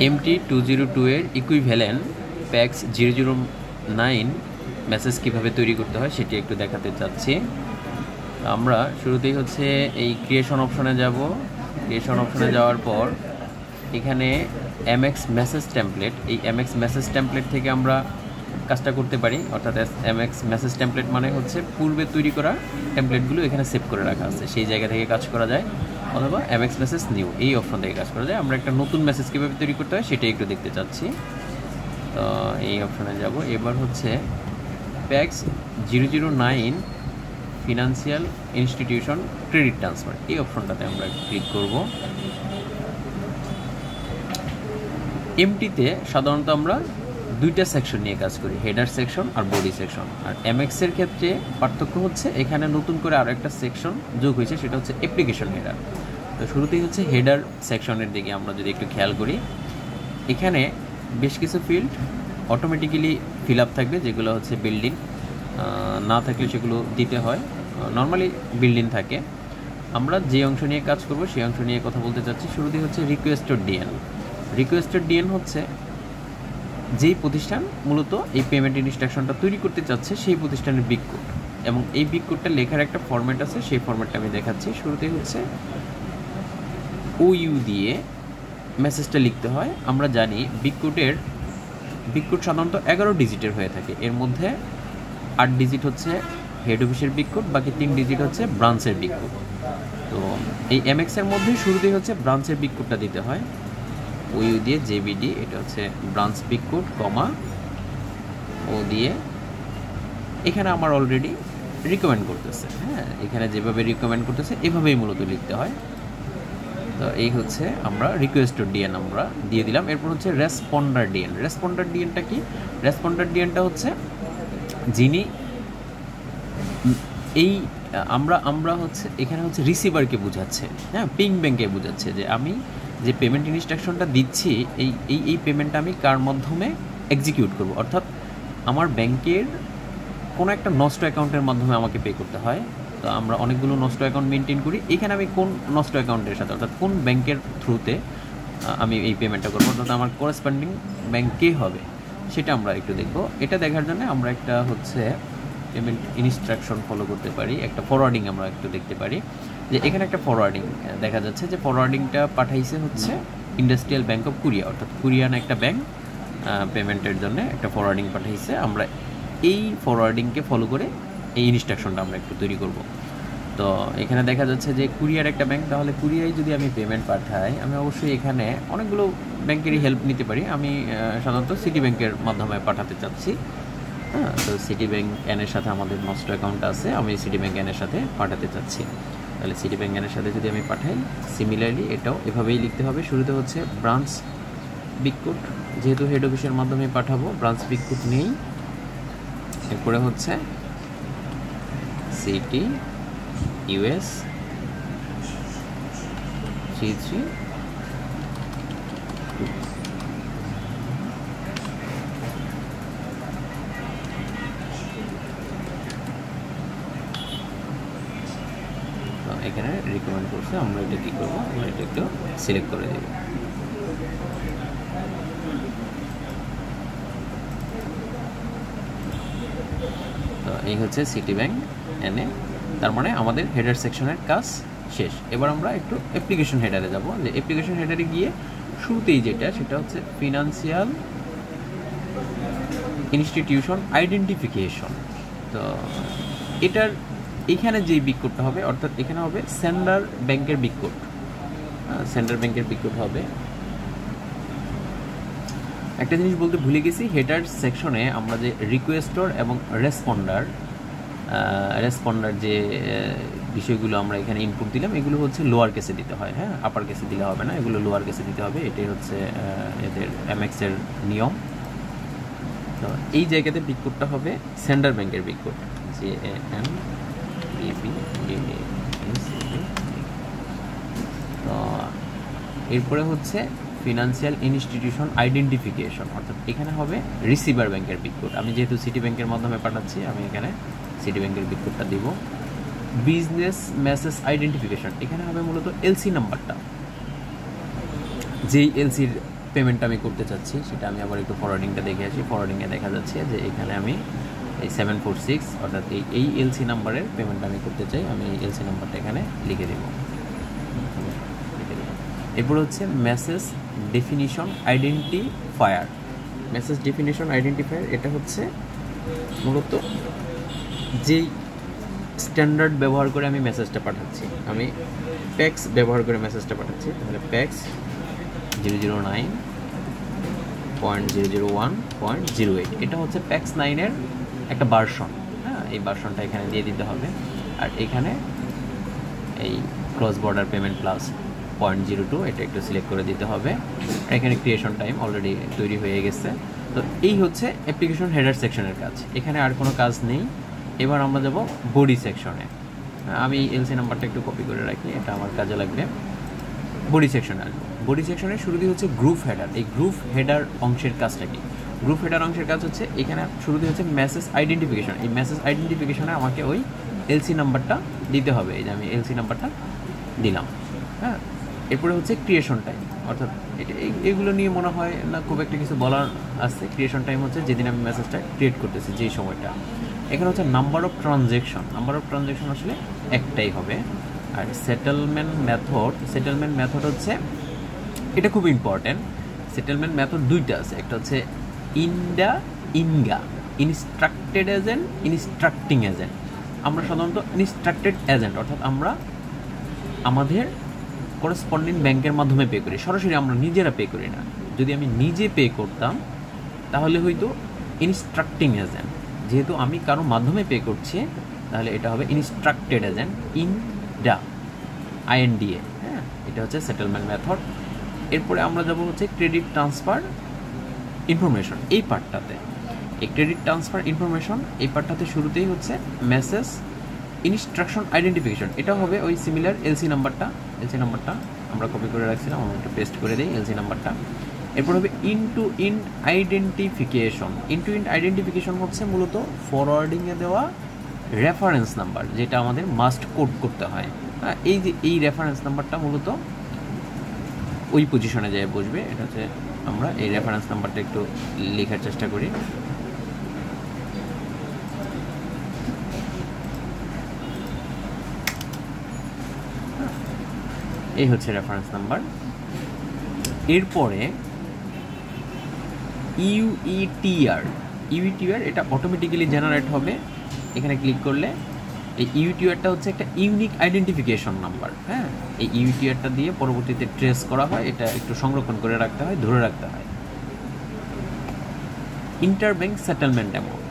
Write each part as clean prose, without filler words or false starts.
MT202 এর equivalent packs 009 message কীভাবে তৈরি করতে হয় সেটি একটু দেখাতে চাচ্ছি। আমরা শুরুতেই হচ্ছে এই ক্রিয়েশন অপশনে যাব। ক্রিয়েশন অপশনে যাওয়ার পর এখানে MX মেসেজ টেমপ্লেট, এই MX মেসেজ টেমপ্লেট থেকে আমরা কাজটা করতে পারি। অর্থাৎ MX মেসেজ টেমপ্লেট মানে হচ্ছে পূর্বে তৈরি করা টেমপ্লেটগুলো এখানে সেভ করে রাখা আছে, সেই জায়গা থেকে কাজ করা যায়। অথবা MX মেসেজ নিউ এই অপশন থেকে কাজ করা যায়। আমরা একটা নতুন মেসেজ কীভাবে তৈরি করতে হয় সেটাই একটু দেখতে চাচ্ছি। তো এই অপশনে যাব। এবার হচ্ছে packs 009 financial institution credit transfer, এই অপশনটাতে আমরা ক্লিক করব। এমটিতে সাধারণত আমরা দুইটা সেকশন নিয়ে কাজ করি, হেডার সেকশন আর বডি সেকশন। আর MX-এর ক্ষেত্রে পার্থক্য হচ্ছে এখানে নতুন করে আরও একটা সেকশন যোগ হয়েছে, সেটা হচ্ছে অ্যাপ্লিকেশন হেডার। তো শুরুতেই হচ্ছে হেডার সেকশনের দিকে আমরা যদি একটু খেয়াল করি, এখানে বেশ কিছু ফিল্ড অটোমেটিক্যালি ফিল আপ থাকবে, যেগুলো হচ্ছে বিল্ডিং, না থাকলে সেগুলো দিতে হয়। নর্মালি বিল্ডিং থাকে। আমরা যে অংশ নিয়ে কাজ করব সেই অংশ নিয়ে কথা বলতে চাচ্ছি। শুরুতেই হচ্ছে রিকোয়েস্টেড ডিএন। রিকোয়েস্টেড ডিএন হচ্ছে যেই প্রতিষ্ঠান মূলত এই পেমেন্ট ইনস্ট্রাকশনটা তৈরি করতে চাচ্ছে সেই প্রতিষ্ঠানের বিগ কোড, এবং এই বিগ কোডটা লেখার একটা ফরম্যাট আছে, সেই ফরম্যাটটা আমি দেখাচ্ছি। শুরুতেই হচ্ছে OU দিয়ে মেসেজটা লিখতে হয়। আমরা জানি বিগ কোড সাধারণত 11 ডিজিটের হয়ে থাকে। এর মধ্যে 8 ডিজিট হচ্ছে হেড অফিসের বিগ কোড, বাকি 3 ডিজিট হচ্ছে ব্রাঞ্চের বিগ কোড। তো এই MX-এর মধ্যে শুরুতেই হচ্ছে ব্রাঞ্চের বিগ কোডটা দিতে হয়। OU দিয়ে JBD, এটা হচ্ছে ব্রাঞ্চ বিগ কোড, কমা ও দিয়ে এখানে আমার অলরেডি রিকমেন্ড করতেছে। হ্যাঁ, এখানে যেভাবে রিকমেন্ড করতেছে এভাবেই মূলত লিখতে হয়। তো এই হচ্ছে আমরা রিকোয়েস্টেড ডিএন আমরা দিয়ে দিলাম। এরপর হচ্ছে রেসপন্ডার ডিএন। রেসপন্ডার ডিএনটা কি? রেসপন্ডার ডিএনটা হচ্ছে যিনি এই আমরা হচ্ছে এখানে হচ্ছে রিসিভারকে বোঝাচ্ছে, হ্যাঁ, পিং ব্যাংকে বোঝাচ্ছে যে আমি যে পেমেন্ট ইনস্ট্রাকশনটা দিচ্ছি এই পেমেন্টটা আমি কার মাধ্যমে এক্সিকিউট করব। অর্থাৎ আমার ব্যাংকের কোনো একটা নষ্ট অ্যাকাউন্টের মাধ্যমে আমাকে পে করতে হয়। তো আমরা অনেকগুলো নষ্ট অ্যাকাউন্ট মেনটেন করি। এখানে আমি কোন নষ্ট অ্যাকাউন্টের সাথে, অর্থাৎ কোন ব্যাংকের থ্রুতে আমি এই পেমেন্টটা করবো, অর্থাৎ আমার করেসপন্ডিং ব্যাংক কে হবে সেটা আমরা একটু দেখব। এটা দেখার জন্য আমরা একটা হচ্ছে পেমেন্ট ইনস্ট্রাকশন ফলো করতে পারি, একটা ফরওয়ার্ডিং আমরা একটু দেখতে পারি। যে এখানে একটা ফরওয়ার্ডিং দেখা যাচ্ছে, যে ফরওয়ার্ডিংটা পাঠাইছে হচ্ছে ইন্ডাস্ট্রিয়াল ব্যাংক অফ কোরিয়া, অর্থাৎ কোরিয়ান একটা ব্যাংক পেমেন্টের জন্য একটা ফরওয়ার্ডিং পাঠাইছে। আমরা এই ফরওয়ার্ডিংকে ফলো করে এই ইনস্ট্রাকশনটা আমরা একটু তৈরি করব। তো এখানে দেখা যাচ্ছে যে কুরিয়ার একটা ব্যাংক, তাহলে কুরিয়ায় যদি আমি পেমেন্ট পাঠাই, আমি অবশ্যই এখানে অনেকগুলো ব্যাংকেরই হেল্প নিতে পারি। আমি সাধারণত সিটি ব্যাংকের মাধ্যমে পাঠাতে চাচ্ছি। হ্যাঁ, তো সিটি ব্যাংক এনের সাথে আমাদের নষ্ট অ্যাকাউন্ট আছে, আমি সিটি ব্যাংক এনের সাথে পাঠাতে চাচ্ছি। তাহলে সিটি ব্যাংক এনের সাথে যদি আমি পাঠাই, সিমিলারলি এটাও এভাবেই লিখতে হবে। শুরুতে হচ্ছে ব্রাঞ্চ বিগ কোড, যেহেতু হেড অফিসের মাধ্যমে পাঠাবো ব্রাঞ্চ বিগ কোড নেই। এরপরে হচ্ছে সিটি US 332। এখানে রিকমেন্ড করছে, আমরা এটা কী করবো, আমরা এটা একটু সিলেক্ট করে দেব। তো এই হচ্ছে সিটি ব্যাংক এনে, তার মানে আমাদের হেডার সেকশনের কাজ শেষ। এবার আমরা একটু অ্যাপ্লিকেশন হেডারে যাব। যে অ্যাপ্লিকেশন হেডারে গিয়ে শুরুতেই যেটা, সেটা হচ্ছে ফিনান্সিয়াল ইনস্টিটিউশন আইডেন্টিফিকেশন। তো এটার এখানে যে বিগ কোডটা হবে, অর্থাৎ এখানে হবে সেন্ডার ব্যাংকের বিগ কোড, সেন্ডার ব্যাংকের বিগ কোড হবে। একটা জিনিস বলতে ভুলে গেছি, হেডার সেকশনে আমরা যে রিকোয়েস্টর এবং রেসপন্ডার যে বিষয়গুলো আমরা এখানে ইনপুট দিলাম, এগুলো হচ্ছে লোয়ার কেসে দিতে হয়। হ্যাঁ, আপার কেসে দিলে হবে না, এগুলো লোয়ার কেসে দিতে হবে। এটাই হচ্ছে এদের MX-এর নিয়ম। তো এই জায়গাতে বিগ কোডটা হবে সেন্ডার ব্যাংকের বিগ কোড, JAMBBAS। তো এরপরে হচ্ছে ফিনান্সিয়াল ইনস্টিটিউশন আইডেন্টিফিকেশন, অর্থাৎ এখানে হবে রিসিভার ব্যাংকের বিগ কোড। আমি যেহেতু সিটি ব্যাংকের মাধ্যমে পাঠাচ্ছি, আমি এখানে সিটি ব্যাংকের বিগ কোডটা দিব। বিজনেস মেসেজ আইডেন্টিফিকেশন, এখানে হবে মূলত LC নাম্বারটা, যেই LC-র পেমেন্ট আমি করতে চাচ্ছি সেটা আমি আবার একটু ফরওয়ার্ডিংটা দেখে আসি। ফরওয়ার্ডিংয়ে দেখা যাচ্ছে যে এখানে আমি এই 746 অর্থাৎ এই এলসি নাম্বারের পেমেন্ট আমি করতে চাই। আমি এই এলসি নাম্বারটা এখানে লিখে দেব। এরপর হচ্ছে message definition identifier. Message definition identifier এটা হচ্ছে মূলত যেই স্ট্যান্ডার্ড ব্যবহার করে আমি মেসেজটা পাঠাচ্ছি, আমি প্যাক্স ব্যবহার করে মেসেজটা পাঠাচ্ছি। তাহলে প্যাক্স 009.001.08 এটা হচ্ছে প্যাক্স 9-এর একটা ভার্সন। হ্যাঁ, এই ভার্সনটা এখানে দিয়ে দিতে হবে। আর এখানে এই ক্রস বর্ডার পেমেন্ট প্লাস 0.02 এটা একটু সিলেক্ট করে দিতে হবে। আর এখানে ক্রিয়েশন টাইম অলরেডি তৈরি হয়ে গেছে। তো এই হচ্ছে অ্যাপ্লিকেশন হেডার সেকশনের কাজ, এখানে আর কোনো কাজ নেই। এবার আমরা যাব বডি সেকশনে। আমি এলসি নাম্বারটা একটু কপি করে রাখি, এটা আমার কাজে লাগবে। বডি সেকশনে আসবো। বডি সেকশনের শুরুতেই হচ্ছে গ্রুপ হেডার। এই গ্রুপ হেডার অংশের কাজটা কি? গ্রুপ হেডার অংশের কাজ হচ্ছে এখানে শুরুতেই হচ্ছে মেসেজ আইডেন্টিফিকেশন। এই মেসেজ আইডেন্টিফিকেশনে আমাকে ওই এলসি নাম্বারটা দিতে হবে। এই যে আমি এলসি নাম্বারটা দিলাম। হ্যাঁ, এরপরে হচ্ছে ক্রিয়েশন টাইম, অর্থাৎ এগুলো নিয়ে মনে হয় না খুব একটা কিছু বলার আছে। ক্রিয়েশন টাইম হচ্ছে যেদিন আমি মেসেজটা ক্রিয়েট করতেছি, যেই সময়টা। এখানে হচ্ছে number of transaction. Number of transaction আসলে একটাই হবে। আর সেটেলমেন্ট মেথড হচ্ছে, এটা খুব ইম্পর্টেন্ট। সেটেলমেন্ট মেথড দুইটা আছে, একটা হচ্ছে ইনগা, ইনস্ট্রাক্টেড এজেন্ট, ইনস্ট্রাক্টিং এজেন্ট। আমরা সাধারণত ইনস্ট্রাক্টেড এজেন্ট অর্থাৎ আমরা আমাদের করেসপন্ডিং ব্যাংকের মাধ্যমে পে করি, সরাসরি আমরা নিজেরা পে করি না। যদি আমি নিজে পে করতাম তাহলে হয়তো ইনস্ট্রাক্টিং এজেন্ট। যেহেতু আমি কারো মাধ্যমে পে করছি তাহলে এটা হবে ইনস্ট্রাক্টেড এজেন্ট, INDA। হ্যাঁ, এটা হচ্ছে সেটেলমেন্ট মেথড। এরপরে আমরা যাব হচ্ছে ক্রেডিট ট্রান্সফার ইনফরমেশন। এই পার্টটাতে এই ক্রেডিট ট্রান্সফার ইনফরমেশন এই পার্টটাতে শুরুতেই হচ্ছে মেসেজ ইনস্ট্রাকশন আইডেন্টিফিকেশন। এটা হবে ওই সিমিলার এলসি নাম্বারটা আমরা কপি করে রাখছিলাম, আমরা একটু পেস্ট করে দিই এলসি নাম্বারটা। এরপর হবে ইন টু ইন্ড আইডেন্টিফিকেশন হচ্ছে মূলত ফরওয়ার্ডিংয়ে দেওয়া রেফারেন্স নাম্বার, যেটা আমাদের মাস্ট কোড করতে হয়। হ্যাঁ, এই যে এই রেফারেন্স নাম্বারটা মূলত ওই পজিশনে যায় বসবে। এটা হচ্ছে আমরা এই রেফারেন্স নাম্বারটা একটু লেখার চেষ্টা করি। এই হচ্ছে রেফারেন্স নাম্বার। এরপরে ইউইটিআর এটা অটোমেটিক্যালি জেনারেট হবে। এখানে ক্লিক করলে এই ইউইটিআরটা হচ্ছে একটা ইউনিক আইডেন্টিফিকেশন নাম্বার। হ্যাঁ, এই ইউইটিআরটা দিয়ে পরবর্তীতে ট্রেস করা হয়, এটা একটু সংরক্ষণ করে রাখতে হয়, ধরে রাখতে হয়। ইন্টারব্যাংক সেটেলমেন্ট অ্যামাউন্ট,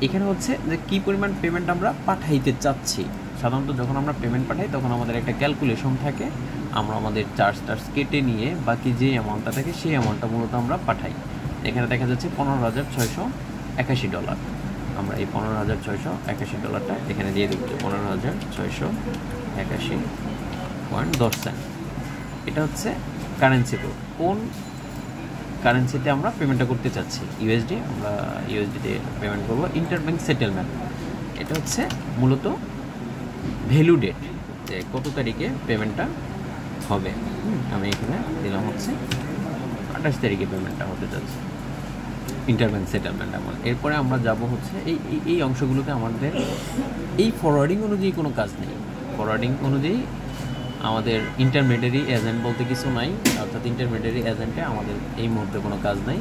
এখানে হচ্ছে যে কী পরিমাণ পেমেন্ট আমরা পাঠাইতে চাচ্ছি। সাধারণত যখন আমরা পেমেন্ট পাঠাই তখন আমাদের একটা ক্যালকুলেশন থাকে, আমরা আমাদের চার্জ কেটে নিয়ে বাকি যে অ্যামাউন্টটা থাকে সেই অ্যামাউন্টটা মূলত আমরা পাঠাই। এখানে দেখা যাচ্ছে $15,681। আমরা এই $15,681 এখানে দিয়ে দেবো, 15,681.10। এটা হচ্ছে কারেন্সি কোড, কোন কারেন্সিতে আমরা পেমেন্টটা করতে চাচ্ছি। ইউএসডি, আমরা ইউএসডিতে পেমেন্ট করবো। ইন্টারব্যাংক সেটেলমেন্ট এটা হচ্ছে মূলত ভ্যালু ডেট, যে কত তারিখে পেমেন্টটা হবে। আমি এখানে দিলাম হচ্ছে 28 তারিখে পেমেন্টটা হতে যাচ্ছে। ইন্টারব্যাংক সেটেলমেন্ট এমন। এরপরে আমরা যাব হচ্ছে এই অংশগুলোতে আমাদের এই ফরওয়ার্ডিং অনুযায়ী কোনো কাজ নেই। ফরওয়ার্ডিং অনুযায়ী আমাদের ইন্টারমিডিয়ারি এজেন্ট বলতে কিছু নাই, অর্থাৎ ইন্টারমিডিয়ারি এজেন্টে আমাদের এই মুহূর্তে কোনো কাজ নাই।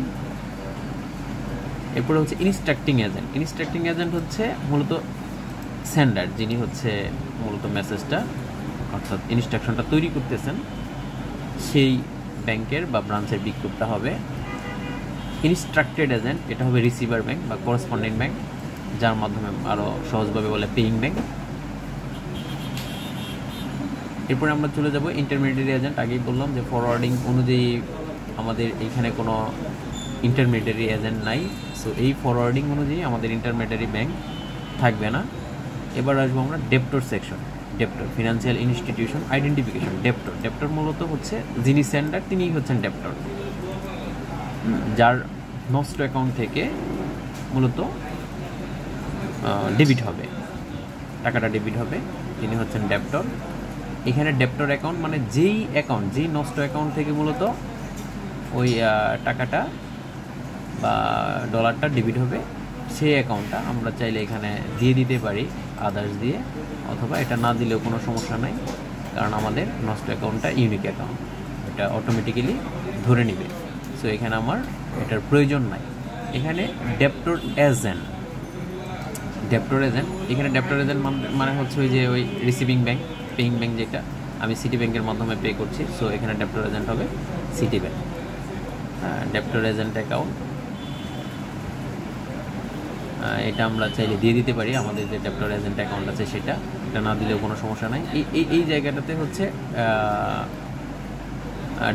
এরপরে হচ্ছে ইনস্ট্রাক্টিং এজেন্ট হচ্ছে মূলত সেন্ডার, যিনি হচ্ছে মূলত মেসেজটা অর্থাৎ ইনস্ট্রাকশনটা তৈরি করতেছেন, সেই ব্যাংকের বা ব্রাঞ্চের বিজ্ঞপ্তিটা হবে। ইনস্ট্রাক্টেড এজেন্ট এটা হবে রিসিভার ব্যাংক বা করেসপন্ডিং ব্যাংক, যার মাধ্যমে আরও সহজভাবে বলে পেইং ব্যাংক। এরপরে আমরা চলে যাব ইন্টারমিডিয়ারি এজেন্ট। আগেই বললাম যে ফরওয়ার্ডিং অনুযায়ী আমাদের এইখানে কোনো ইন্টারমিডিয়ারি এজেন্ট নাই, সো এই ফরওয়ার্ডিং অনুযায়ী আমাদের ইন্টারমিডিয়ারি ব্যাংক থাকবে না। এবার আসবো আমরা debtor section. Debtor financial institution identification. Debtor মূলত হচ্ছে যিনি সেন্ডার তিনিই হচ্ছেন ডেপ্টর, যার নষ্ট অ্যাকাউন্ট থেকে মূলত ডেবিট হবে, টাকাটা ডেবিট হবে, তিনি হচ্ছেন ডেপ্টর। এখানে ডেপ্টর অ্যাকাউন্ট মানে যেই নষ্ট অ্যাকাউন্ট থেকে মূলত ওই টাকাটা বা ডলারটা ডেবিট হবে, সেই অ্যাকাউন্টটা আমরা চাইলে এখানে দিয়ে দিতে পারি আদার্স দিয়ে, অথবা এটা না দিলেও কোনো সমস্যা নাই, কারণ আমাদের নষ্ট অ্যাকাউন্টটা ইউনিক অ্যাকাউন্ট, এটা অটোমেটিক্যালি ধরে নেবে। সো এখানে আমার এটার প্রয়োজন নাই। এখানে ডেপ্টর এজেন্ট, এখানে ডেপ্টর এজেন্ট মানে হচ্ছে ওই যে ওই রিসিভিং ব্যাংক, পেইং ব্যাংক যেটা আমি সিটি ব্যাংকের মাধ্যমে পে করছি, সো এখানে ডেপ্টর এজেন্ট হবে city bank. Debtor agent account এটা আমরা চাইলে দিয়ে দিতে পারি, আমাদের যে ডেপ্টর এজেন্ট অ্যাকাউন্ট আছে সেটা, এটা না দিলেও কোনো সমস্যা নাই। এই জায়গাটাতে হচ্ছে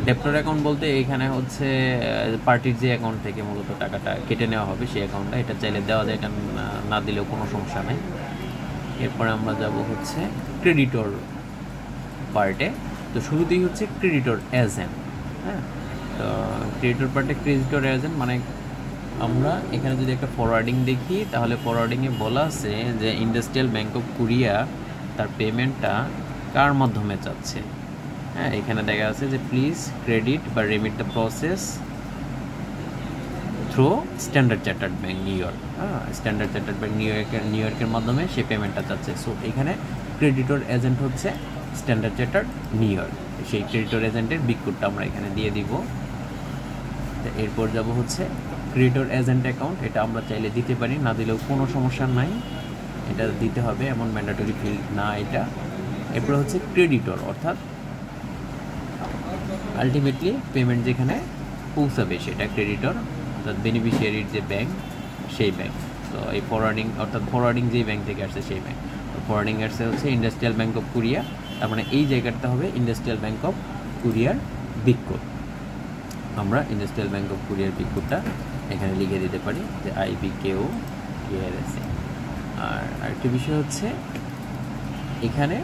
ডেপ্টর অ্যাকাউন্ট বলতে এখানে হচ্ছে পার্টির যে অ্যাকাউন্ট থেকে মূলত টাকাটা কেটে নেওয়া হবে সেই অ্যাকাউন্টটা, এটা চাইলে দেওয়া যায়, এটা না দিলেও কোনো সমস্যা নাই। এরপরে আমরা যাব হচ্ছে ক্রেডিটর পার্টে। তো শুরুতেই হচ্ছে ক্রেডিটর এজেন্ট। হ্যাঁ, তো ক্রেডিটর পার্টে ক্রেডিটর এজেন্ট মানে আমরা এখানে যদি একটা ফরওয়ার্ডিং দেখি, তাহলে ফরওয়ার্ডিংয়ে বলা আছে যে ইন্ডাস্ট্রিয়াল ব্যাংক অফ কোরিয়া তার পেমেন্টটা কার মাধ্যমে চাচ্ছে। হ্যাঁ, এখানে দেখা আছে যে প্লিজ ক্রেডিট বা remit the process through standard chartered bank new York. হ্যাঁ, স্ট্যান্ডার্ড চার্টার্ড ব্যাংক নিউ ইয়র্কের মাধ্যমে সে পেমেন্টটা চাচ্ছে। সো এখানে ক্রেডিটর এজেন্ট হচ্ছে স্ট্যান্ডার্ড চার্টার্ড নিউ ইয়র্ক, সেই ক্রেডিটর এজেন্টের বিগ কোডটা আমরা এখানে দিয়ে দিব। এরপর যাব হচ্ছে ক্রেডিটর এজেন্ট অ্যাকাউন্ট, এটা আমরা চাইলে দিতে পারি, না দিলেও কোনো সমস্যা নাই, এটা দিতে হবে এমন ম্যান্ডেটরি ফিল্ড না এটা। এরপর হচ্ছে ক্রেডিটর, অর্থাৎ আলটিমেটলি পেমেন্ট যেখানে পৌঁছাবে সেটা ক্রেডিটর, অর্থাৎ বেনিফিশিয়ারির যে ব্যাংক সেই ব্যাংক। তো এই ফরওয়ার্ডিং, অর্থাৎ ফরওয়ার্ডিং যেই ব্যাংক থেকে আসছে সেই ব্যাংক। তো ফরওয়ার্ডিং আসছে হচ্ছে ইন্ডাস্ট্রিয়াল ব্যাংক অফ কোরিয়া, তার মানে এই জায়গাটা হবে ইন্ডাস্ট্রিয়াল ব্যাংক অফ কোরিয়ার বিগ কোড। আমরা ইন্ডাস্ট্রিয়াল ব্যাংক অফ কোরিয়ার বিগ কোডটা এখানে লিখে দিতে পারি যে IBKO-KRSA। আর আরেকটি বিষয় হচ্ছে এখানে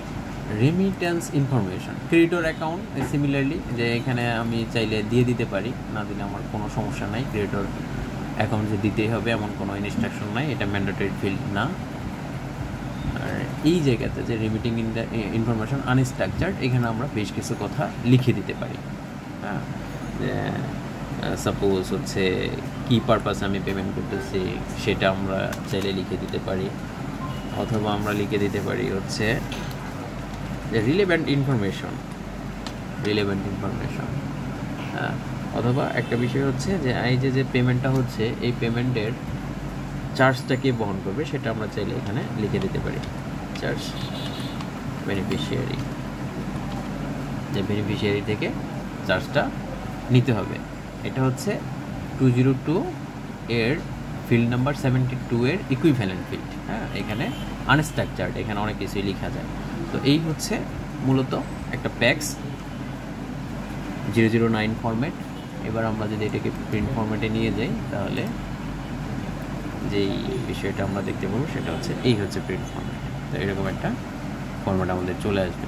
remittance information, creditor account similarly যে এখানে আমি চাইলে দিয়ে দিতে পারি, না দিলে আমার কোনো সমস্যা নাই। ক্রেডিটর অ্যাকাউন্ট যে দিতেই হবে এমন কোনো ইনস্ট্রাকশন নাই, এটা ম্যান্ডেটরি ফিল্ড না। আর এই জায়গাতে যে রেমিটিং ইনফরমেশন আনস্ট্রাকচার্ড, এখানে আমরা বেশ কিছু কথা লিখে দিতে পারি। হ্যাঁ, যে সাপোজ হচ্ছে কী পারপাসে আমি পেমেন্ট করতেছি সেটা আমরা চাইলে লিখে দিতে পারি, অথবা আমরা লিখে দিতে পারি হচ্ছে যে রিলেভেন্ট ইনফরমেশন। হ্যাঁ, অথবা একটা বিষয় হচ্ছে যে এই যে পেমেন্টটা হচ্ছে এই পেমেন্টের চার্জটা কে বহন করবে সেটা আমরা চাইলে এখানে লিখে দিতে পারি, চার্জ বেনিফিশিয়ারি, যে বেনিফিশিয়ারি থেকে চার্জটা নিতে হবে। এটা হচ্ছে 202 এর ফিল্ড নাম্বার 72 এর ইকুইভ্যালেন্ট ফিল্ড। হ্যাঁ, এখানে আনস্ট্রাকচার্ড, এখানে অনেক কিছুই লেখা যায়। তো এই হচ্ছে মূলত একটা প্যাক্স 009 ফরম্যাট। এবার আমরা যদি এটাকে প্রিন্ট ফরম্যাটে নিয়ে যাই, তাহলে যেই বিষয়টা আমরা দেখতে পাবো সেটা হচ্ছে এই হচ্ছে প্রিন্ট ফরম্যাট। তো এরকম একটা ফরম্যাট আমাদের চলে আসবে।